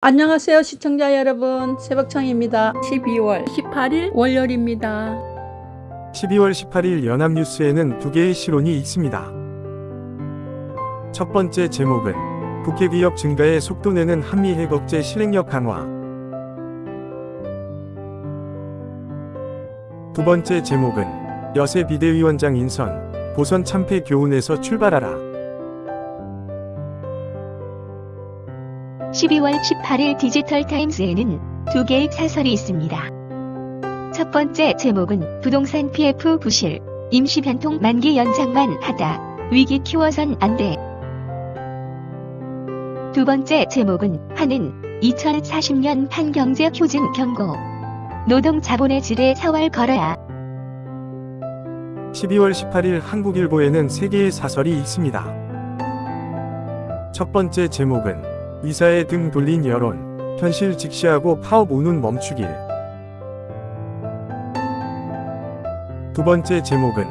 안녕하세요 시청자 여러분, 새벽청입니다. 12월 18일 월요일입니다. 12월 18일 연합뉴스에는 두 개의 실론이 있습니다. 첫 번째 제목은 북핵 위협 증가에 속도 내는 한미 핵 억제 실행력 강화. 두 번째 제목은 여세 비대위원장 인선, 보선 참패 교훈에서 출발하라. 12월 18일 디지털타임스에는 두 개의 사설이 있습니다. 첫 번째 제목은 부동산 PF 부실, 임시 변통 만기 연장만 하다, 위기 키워선 안 돼. 두 번째 제목은 하는 2040년 판경제 표준 경고, 노동 자본의 질에 사활 걸어야. 12월 18일 한국일보에는 세 개의 사설이 있습니다. 첫 번째 제목은 의사의 등 돌린 여론, 현실 직시하고 파업 운운 멈추길. 두 번째 제목은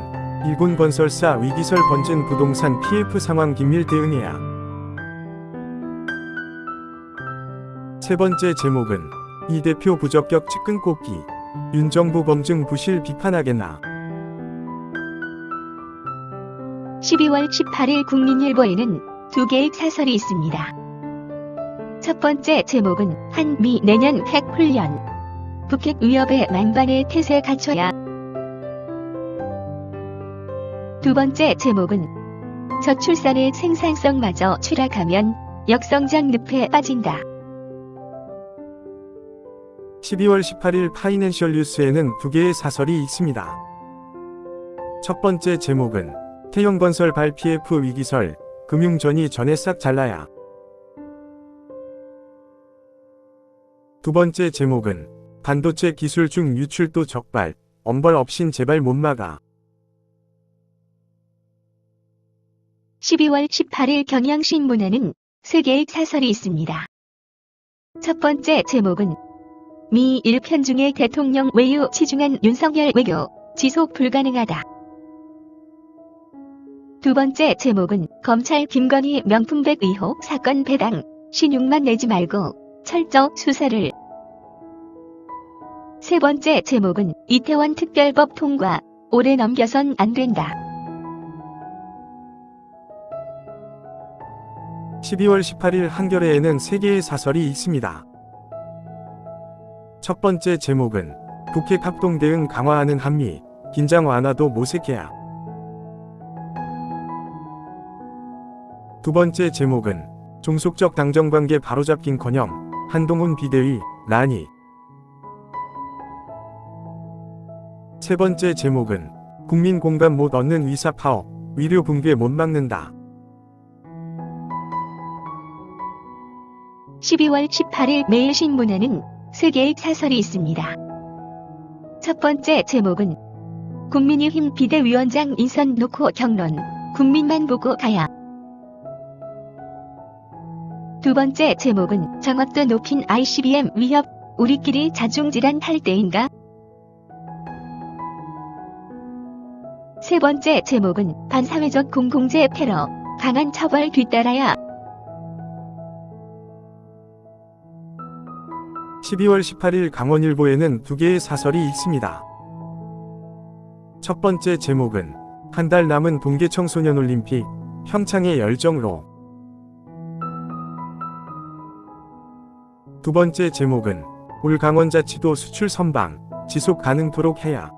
일본 건설사 위기설 번진 부동산 PF 상황 긴밀 대응해야. 세 번째 제목은 이 대표 부적격 측근 꼽기, 윤 정부 검증 부실 비판하겠나. 12월 18일 국민일보에는 두 개의 사설이 있습니다. 첫 번째 제목은 한미 내년 핵훈련, 북핵 위협에 만반의 태세 갖춰야. 두 번째 제목은 저출산의 생산성마저 추락하면 역성장 늪에 빠진다. 12월 18일 파이낸셜 뉴스에는 두 개의 사설이 있습니다. 첫 번째 제목은 태형건설 발 PF 위기설, 금융전이 전에 싹 잘라야. 두 번째 제목은 반도체 기술 중 유출도 적발, 엄벌 없인 제발 못 막아. 12월 18일 경향신문에는 세 개의 사설이 있습니다. 첫 번째 제목은 미 1편중의 대통령 외유 치중한 윤석열 외교, 지속 불가능하다. 두 번째 제목은 검찰 김건희 명품백 의혹 사건 배당, 신용만 내지 말고 철저 수사를. 세 번째 제목은 이태원 특별법 통과, 오래 넘겨선 안 된다. 12월 18일 한겨레에는 세 개의 사설이 있습니다. 첫 번째 제목은 북핵 합동 대응 강화하는 한미, 긴장 완화도 모색해야. 두 번째 제목은 종속적 당정관계 바로잡긴커녕 한동훈 비대위, 라니. 세 번째 제목은 국민 공감 못 얻는 의사 파업, 의료 붕괴 못 막는다. 12월 18일 매일신문에는 세 개의 사설이 있습니다. 첫 번째 제목은 국민의힘 비대위원장 인선 놓고 경론, 국민만 보고 가야. 두 번째 제목은 정확도 높인 ICBM 위협, 우리끼리 자중질환 할 때인가? 세 번째 제목은 반사회적 공공재 테러, 강한 처벌 뒤따라야. 12월 18일 강원일보에는 두 개의 사설이 있습니다. 첫 번째 제목은 한 달 남은 동계청소년올림픽, 평창의 열정으로. 두 번째 제목은 올 강원자치도 수출 선방, 지속 가능토록 해야.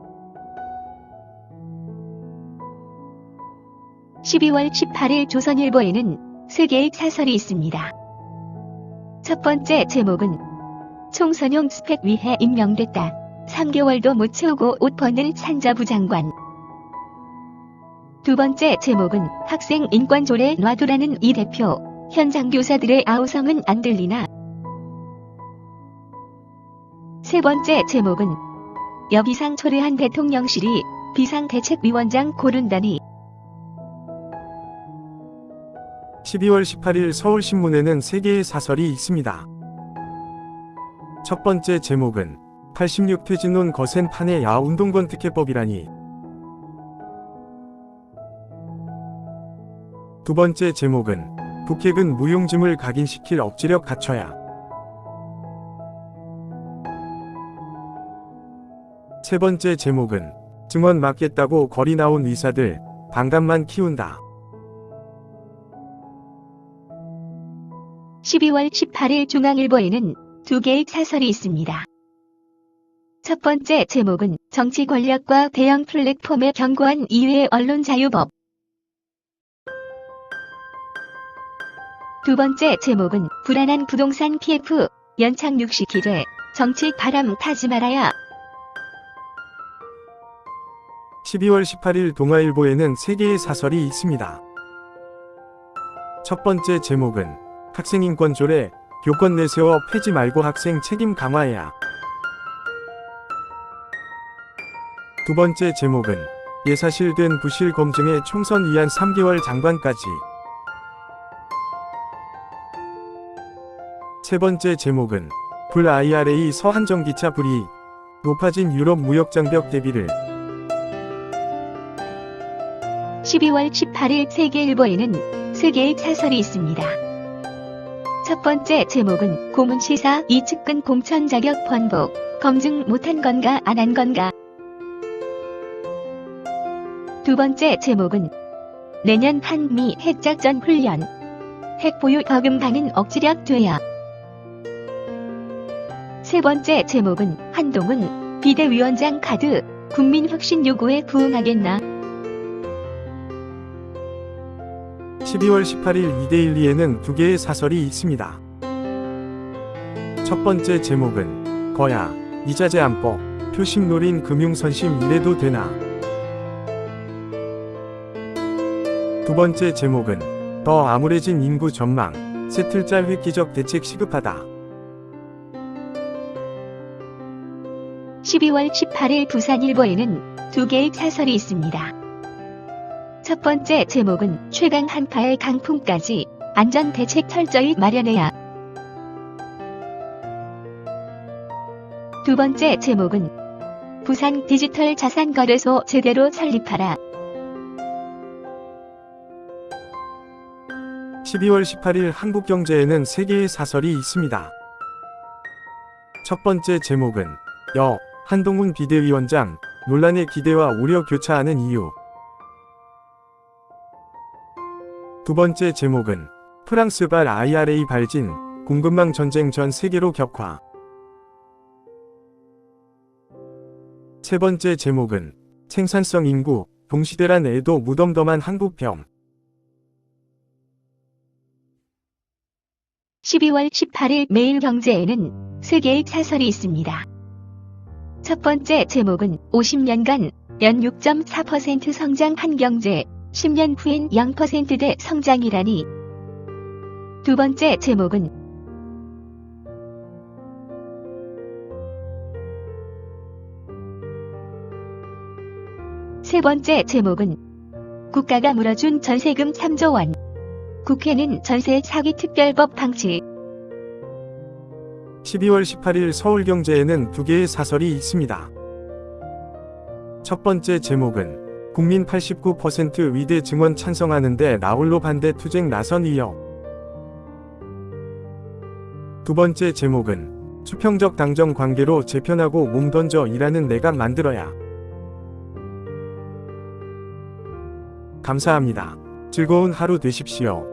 12월 18일 조선일보에는 세 개의 사설이 있습니다. 첫 번째 제목은 총선용 스펙 위해 임명됐다, 3개월도 못 채우고 옷 벗는 산자부 장관. 두 번째 제목은 학생 인권 조례 놔두라는 이 대표, 현장 교사들의 아우성은 안 들리나. 세 번째 제목은 여비상 초래한 대통령실이 비상대책위원장 고른다니. 12월 18일 서울신문에는 세 개의 사설이 있습니다. 첫 번째 제목은 86 퇴진론 거센 판의 야운동권 특혜법이라니. 두 번째 제목은 북핵은 무용지물 각인시킬 억지력 갖춰야. 세 번째 제목은 증언 맡겠다고 거리 나온 의사들 반감만 키운다. 12월 18일 중앙일보에는 두 개의 사설이 있습니다. 첫 번째 제목은 정치 권력과 대형 플랫폼에 경고한 이외의 언론자유법. 두 번째 제목은 불안한 부동산 PF 연착륙시키되 정치 바람 타지 말아야. 12월 18일 동아일보에는 세 개의 사설이 있습니다. 첫 번째 제목은 학생인권 조례, 교권 내세워 폐지 말고 학생 책임 강화해야. 두 번째 제목은 예사실된 부실 검증에 총선 위한 3개월 장관까지. 세 번째 제목은 불 IRA 서한정기차 불이익, 높아진 유럽 무역장벽 대비를. 12월 18일 세계일보에는 세 개의 사설이 있습니다. 첫 번째 제목은 고문시사 이측근 공천 자격 번복, 검증 못한 건가 안 한 건가. 두 번째 제목은 내년 한미 핵작전 훈련, 핵보유 버금가는 억지력 돼야. 세 번째 제목은 한동훈 비대위원장 카드, 국민혁신 요구에 부응하겠나. 12월 18일 이데일리에는 두 개의 사설이 있습니다. 첫 번째 제목은 거야, 이자제 안법, 표심 노린 금융선심 이래도 되나. 두 번째 제목은 더 암울해진 인구 전망, 세틀짤 획기적 대책 시급하다. 12월 18일 부산일보에는 두 개의 사설이 있습니다. 첫 번째 제목은 최강 한파의 강풍까지 안전대책 철저히 마련해야. 두 번째 제목은 부산 디지털 자산거래소 제대로 설립하라. 12월 18일 한국경제에는 세 개의 사설이 있습니다. 첫 번째 제목은 한동훈 비대위원장 논란의 기대와 우려 교차하는 이유. 두 번째 제목은 프랑스발 IRA 발진, 공급망 전쟁 전 세계로 격화. 세 번째 제목은 생산성 인구, 동시대란 애도 무덤덤한 한국병. 12월 18일 매일경제에는 세 개의 사설이 있습니다. 첫 번째 제목은 50년간 연 6.4% 성장한 경제, 10년 후엔 0%대 성장이라니. 두 번째 제목은 세 번째 제목은 국가가 물어준 전세금 3조 원, 국회는 전세 사기 특별법 방치. 12월 18일 서울경제에는 두 개의 사설이 있습니다. 첫 번째 제목은 국민 89% 위대 증원 찬성하는데 나홀로 반대 투쟁 나선 의역. 두 번째 제목은 수평적 당정 관계로 재편하고 몸 던져 일하는 내가 만들어야. 감사합니다. 즐거운 하루 되십시오.